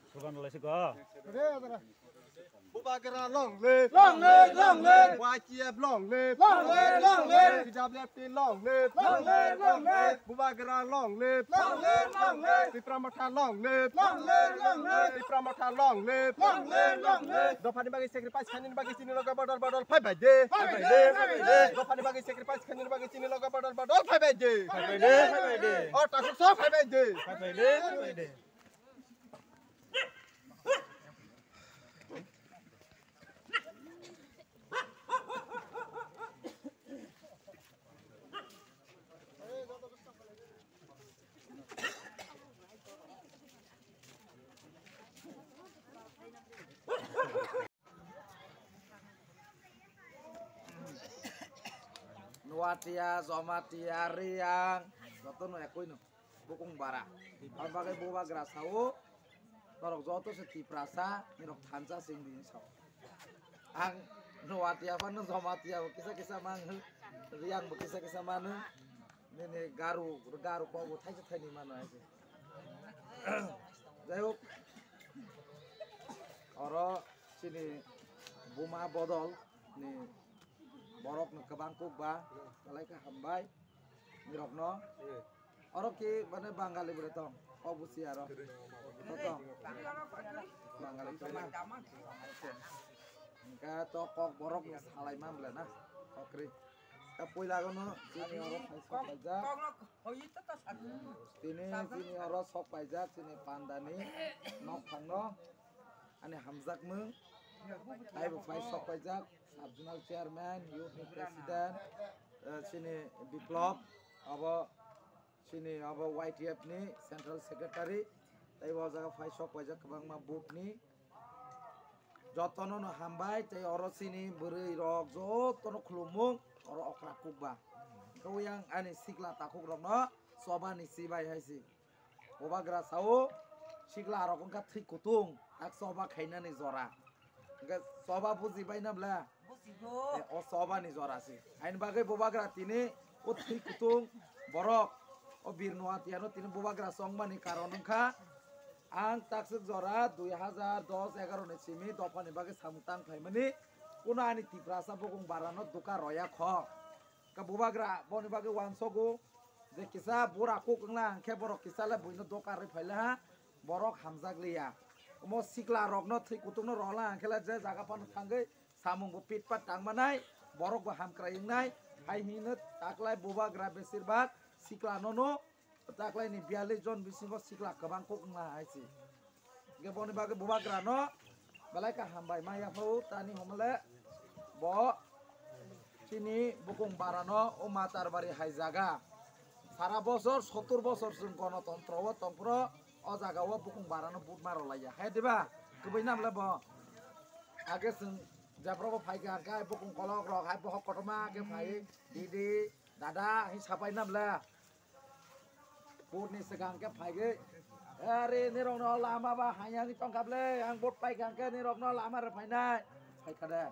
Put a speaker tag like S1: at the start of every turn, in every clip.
S1: Bukan oleh sego.
S2: Bubagara long live, long live, long live. YTF long live, long live, long live. PWFP long live, long live, long live. Bubagara long live, long live, long live. Pramotha long live, long live, long live. Pramotha long live, long live, long live. Dofani bagi sacrifice khanin bagi sini loga badal badal fight by day, fight by day, fight by day. Dofani bagi sacrifice khanin bagi sini loga badal badal fight by day, fight by day, fight by day. Oh takut so fight by day, fight by day, fight by day.
S3: Nuatia, Somatia, Riang, Joto no ekoi no, bukung bara. Kalau pakai buah grasau, torok joto seti prasa, nirok tanca sing di saw. Ang Nuatia apa no Somatia, kisah mang, Riang kisah mana, ini garu kau buat aja tadi mana aja. Jauh, orang sini buma bodol, nih. Borok na kabangkog ba kalay ka hambay nirok no orok ki bane bangali bereto obusi aro toto bangali cuma ka to kok borok na salay mam bela na okri ka puila gono sini orok sok pajak sini orok sok pajak sini pandani nok phangno ane hamzak mung ai bu fai sok pajak Abdul Chairman, Youth President, sini Biplop, sini YTF ni Central Secretary, tapi wajah Fai Shop wajah kebang mabuk ni, jotono no hambai, tapi orang sini beri rok jotono kelumung, orang okra kubah. Kau yang ani sikla takuk rokno, soba ni sibai hai si, oba grasau, sikla rokong kat tri kutung, ak soba kaina ni zora, enggak soba puji bai na bela. Oh soba ni zora sih. Ain bagai bobagra tini, tri kutung borok. Oh birnuat tiano tini bobagra song mani karon ka. Ang taksuk zora 2010 11 ni simi dopani bagai samutang kai mani. Kuna ani tiprasa bokong barano duka roya kho. Ka bobagra boni bagai wansogo. Je kisah buraku kenglang ke borok kisah le buino doka rifaila borok hamzak liya. Mo sikla rokno tri kutung no rola kela je jaga pan tangge samung bupit pat tang manai borok ba ham kraing nai hai hinut taklai boba gra besirbat sikla nono taklai ni 42 jon bisingo sikla kabang kok na hai si ge boni bage boba gra no balai ka hambai maya ho tani homle bo sini bukung barano o matar bari hai jaga sara bosor 70 bosor sung gণতন্ত্র o tongpro o jaga o bukung barano bud marolaya hai diba kubai nam le bo age sung Jabroko phai ka ka bokong kolok rok hai bohok kotoma ke phai didi dada hi sapai nam la bot ni segang ke phai ge are ni rong no lama ba hanya ni tongkap le ang bot pai kang ke ni rong no lama re phai nai phai kada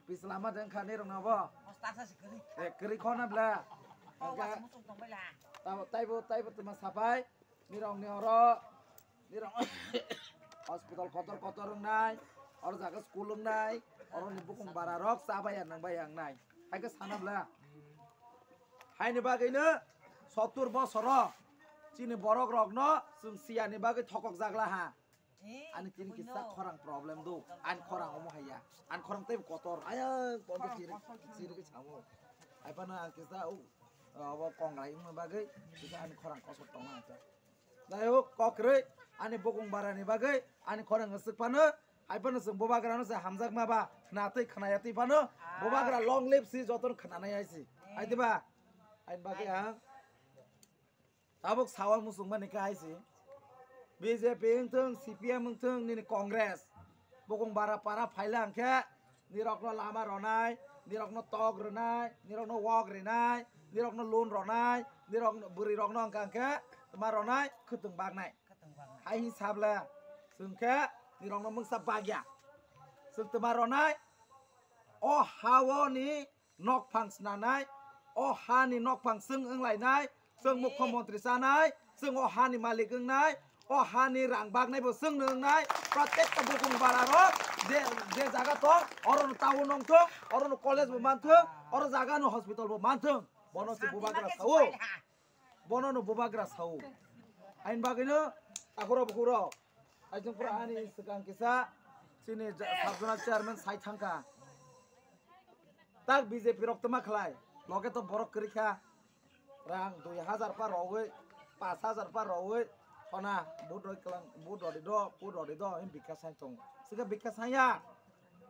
S3: pi selamat deng khan ni rong no bo keri khona bla angka tai bo tuma sapai ni rong hospital kotor nai orang jaga sekolah nai orang ni bukung bararok sabayang nai hai ke sana bla hai ni bagai ne 70 bosor cini borok rok no sung sia ni bagai thokok jagla ha ani cini kisah korang problem do an korang omo haya an korang tem kotor aya ponto ciri ke samu ai pana an kisah abo kong lai ma bagai kisah an korang kosot tong aja dayo kokre ani bukung barani bagai ani korang ngesek pana ai pana sung bobagra no sa hamzak ma ba natai khanayati pano bobagra long live si joton khananai ai si ai diba ai bagai ang tabuk sawal musung mani ka ai si BJP engtung CPM engtung ni Kongres bokong bara para phailang ke nirokno lama ronai nirokno tog ronai nirokno wok renai nirokno lun ronai nirokno buri rokno angkang ke ma ronai khutung bag nai hai hisab la sung ke nirokno mung sa bagya sung tma ronai oh hawo ni nok phang snanai o hani nok phang sung eng lainai sung mukhomantri sanai sung o hani malik eng nai o hani rang bag nai bo sung neng nai pratek ta bukung bararo je jaga to oron taun nong thong oron college bo manthong oron jaga no hospital bo manthong bono si bubagra sau bono no bubagra sau ain bagino akoro bukuro ajung pura hani sekang kisa sini sabjona chairman sai thangka tak BJP rok tama khlai loge to borok krikha rang 2000 par rowe 5000 par rowe ona budoi klang budoi do in bikas sai tong sega bikas saya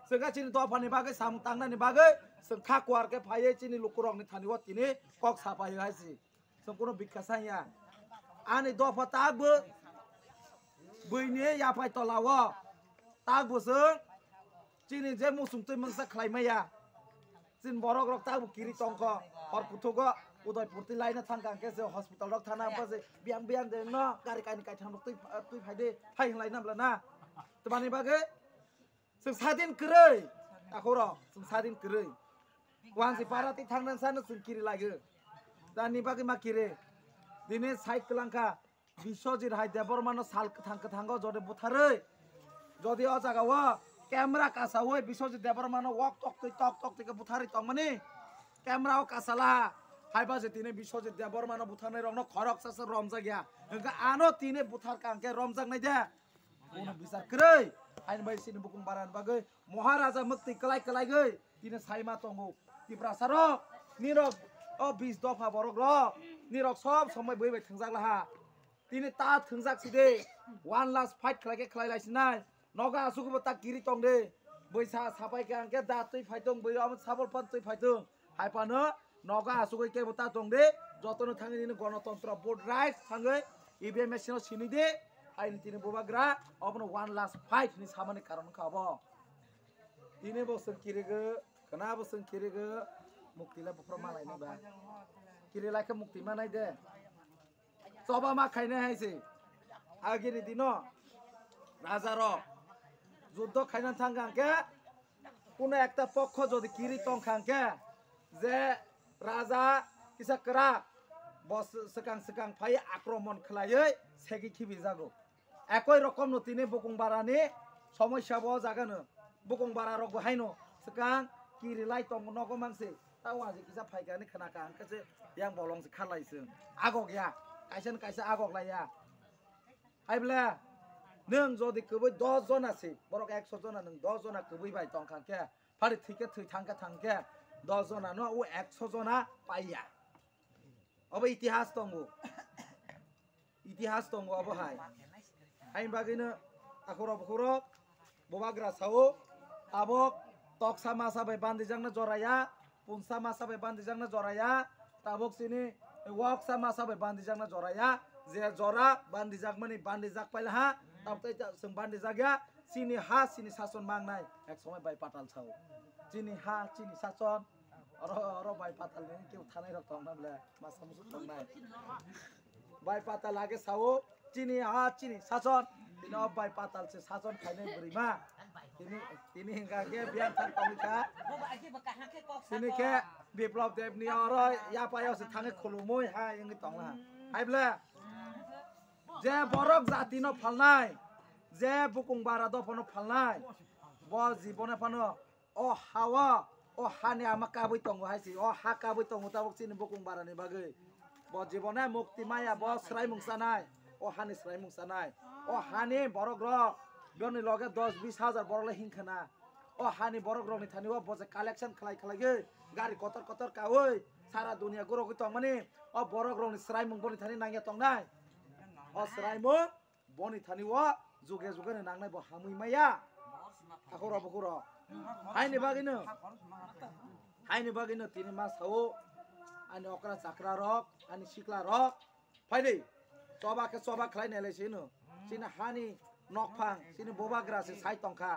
S3: sega chini to phani bagai samung tangna ni bagai seng kha kwar ke phaye chini lukurok ni thani wat tini kok sapai haisi sempurna bikas saya ani do phata bu buine ya pai to lawa ta bu seng chini je musung tui mangsa khlai maya sin borok rok ta bu kiri tongko hor puthugo udai purti laina thangka ke se hospital rok thana pase biang de no gari kai kai tham tui phaide phai laina blana tbani bage sing sadin krei akoro sing sadin krei wan si parati thangnan sana sing kiri lage dani bage ma kire dine side klangka Biswajit হাই দেবর মানো সাল থাঙ্গ যদি বুথারে যদি অ জায়গা camera কাঁচা ওই বিশ্বজিৎ দেবর মানো টক থেকে বুথারি তং মানে ক্যামেরাও কাঁচালা হাইবা যে তিনে বিশ্বজিৎ দেবর মানো বুথানে রং খরক সাসে রমজা গিয়া এঙ্কা আনো তিনে বুথার কাঙ্কে রমজাক নাই দে কোনো বিচার করে আইন বাই সিনে বুকুং বারান বাগে মহারাজা মুক্তি কলাই গই তিনে সাইমা তঙ্গু তিপ্রাসার নিরক ও 20 দফা বরক র নিরক সব সময় বইবাই থাংজাক লাহা তিনি তা থংজাক সিদে ওয়ান লাস্ট ফাইট খেলাই লাইছিনাই নগা আসুকবো তা কিরি তং দে বৈসা সাপাই কে আনকে দা তুই ফাইতং বই আম সাবল পান তুই ফাইতং হাইপানো নগা আসুকই কে বতা তং দে যতন থাঙ্গি নিন গণতন্ত্র ভোট রাইট থাঙ্গি ইভিএম মেশিন সিনি দে আইনি তিনি ববাগ্রা অবন ওয়ান লাস্ট ফাইট नि সামানি কারণ খাবো তিনি বসন কিরিগো কনা বসন কিরিগো মুক্তিলা বফর মালাইনি বা কিরিলাকে মুক্তি মানাই দে সবা মা খাইনে হাইছে আগের দিন রাজার যুদ্ধ খাইনা থাঙ্গাঙ্কে কোনো একটা পক্ষ যদি কিরি তংখাঙ্কে যে রাজা কিসা করা বস সেকাং ফাই আক্রমণ খেলায় সেগি খিবি যাগো একই রকম নতিনে বুকুং বারানি সমস্যা ব জাগানো বুকুং বারা রগ হাইনো সেকাং কিরি লাই তং নগো মানসে তাও আজি কিসা ফাইগানি খানাকা আনকাছে yang bolong se khalaiseung agok ya kaisa agok laya haibla nung jodi koboi 10 jon ase borok 100 jona nung 10 jona koboi bai tongkhangke phari thike thui thangke 10 jona no o 100 jona paiya obo itihas tongo obo hai ain bagino akoro bobagra sao abok toksa masa bai bandijangna joraya punsa masa bai bandijangna joraya tabok sini wak sama sabai bandijak na joraya je jora bandijak mani bandijak paila ha tabtai seng bandijak ya sini ha sini sason mangnai ek somai bai patal chau sini ha sini sason oro bai patal ni keu thanai rok tong na bla masa musu tong nai bai patal lage sao sini ha sini sason dino bai patal se sason khainai burima ini hingga ke biang tan komika sini ke biplop dev ni oro ya payo se thane khulumoi ha yang tong la haibla je borok jati no phalnai je bukung bara do phono phalnai bo jibone phano o hawa o hani amaka boi tongo haisi o haka boi tongo tabok sini bukung bara ni bagai bo jibone mukti maya bo srai mungsanai o hani srai mungsanai o hani borok ro bioni loge 10-20 হাজার বড়লে হিংখানা ও হানি বড় গ্রনি থানিও বজে collection খালাই গাড়ি কতর কা ওই সারা দুনিয়া গরো কই তং মানে ও বড় গ্রনি সরাই মুং বনি থানি নাঙ্গিয়া তং নাই ও সরাই মুং বনি থানিও जुगे ने नांगनाय बो हामुइ माया बखुर हाइनि बागिनो तिनि मास हाउ आनि अकरा चाकरा रक आनि सिकला रक फाइदै चबा खलायनायलाय सिनो सिना हानि नकफां सिनि बोबाग्रा से साइ तंखा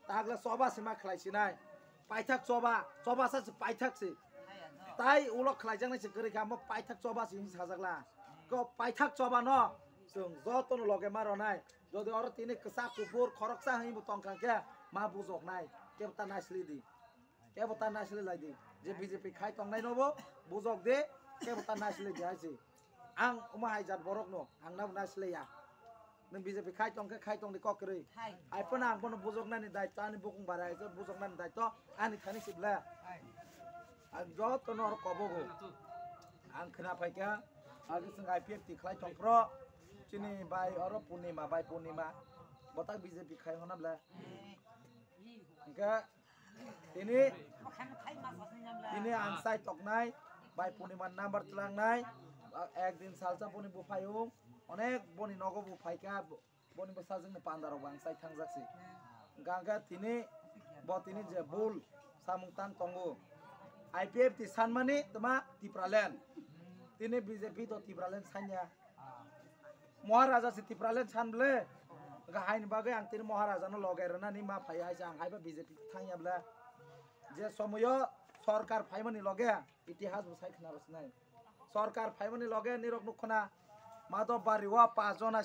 S3: तागला चबा सिमा खलायसिनाय पाइथाक चबा सासे पाइथाक से ताइ उल खलायजांनाय से गरै गाम पाइथाक चबा सिनि साजागला को पाइथाक चबा न जों जतन लगे मारनाय যদি আর তিনি কসা কুপুর খরকসা হইব তংখাকে মা বুজক নাই কেবতা নাইসলিদি কে bota nasile lagi je BJP khai tongnai nobo bujok de ke bota nasile jahasi ang uma haijat borok no ang na nasile ya nang BJP khai tong di kokri ai pun ang pun bujok nani daito ani bukung barai je bujok nani daito ani thani sibla ang jot to nor kobogo ang khna phaika agi sing IPF ti khai tong pro chini bai oro punima bai punima bota BJP khai honabla angka ini ansai toknai bai puniman number telangnai ekdin salsa puni bufayung onek boni nogo bufaika boni besajeng ne pandaro bangsai thangjaksi gangga tini botini je bul samungtan tongo IPF ti sanmani tama tipralen tini BJP to tipralen sanya Maharaja si tipralen sanble gahain bagai ang tini Maharaja no logairana ni ma phaya jang haiba BJP thangya bla যে সময় সরকার ফাইমানি লগে ইতিহাস বসাই খানা রসনাই সরকার ফাইমানি লগে নিরক নখনা মাধব বাড়ি ওয়া 5 জন